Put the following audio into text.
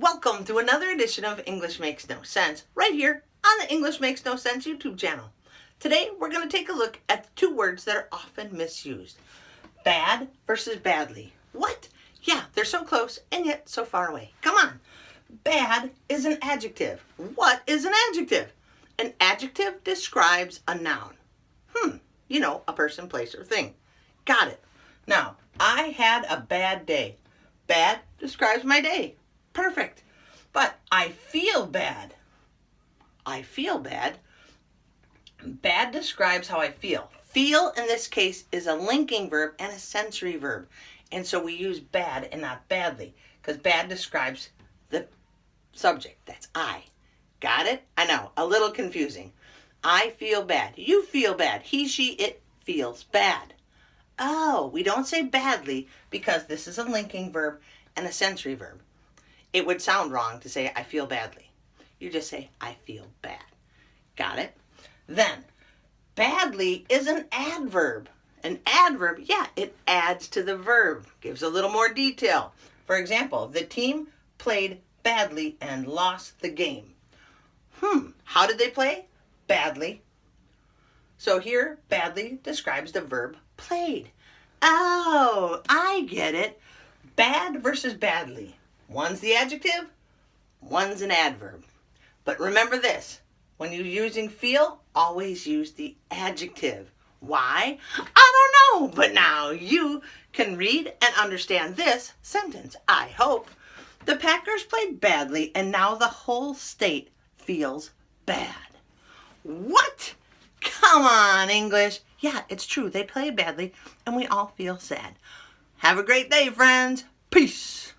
Welcome to another edition of English Makes No Sense, right here on the English Makes No Sense YouTube channel. Today, we're going to take a look at the two words that are often misused. Bad versus badly. What? Yeah, they're so close and yet so far away. Come on. Bad is an adjective. What is an adjective? An adjective describes a noun. You know, a person, place, or thing. Got it. Now, I had a bad day. Bad describes my day. Perfect. But I feel bad. I feel bad. Bad describes how I feel. Feel, in this case, is a linking verb and a sensory verb. And so we use bad and not badly, because bad describes the subject. That's I. Got it? I know, a little confusing. I feel bad. You feel bad. He, she, it feels bad. Oh, we don't say badly because this is a linking verb and a sensory verb. It would sound wrong to say I feel badly. You just say I feel bad. Got it? Then, badly is an adverb. An adverb, yeah, it adds to the verb. Gives a little more detail. For example, the team played badly and lost the game. How did they play? Badly. So here, badly describes the verb played. Oh, I get it. Bad versus badly. One's the adjective, one's an adverb. But remember this, when you're using feel, always use the adjective. Why? I don't know, but now you can read and understand this sentence, I hope. The Packers played badly and now the whole state feels bad. What? Come on, English. Yeah, it's true. They play badly and we all feel sad. Have a great day, friends. Peace.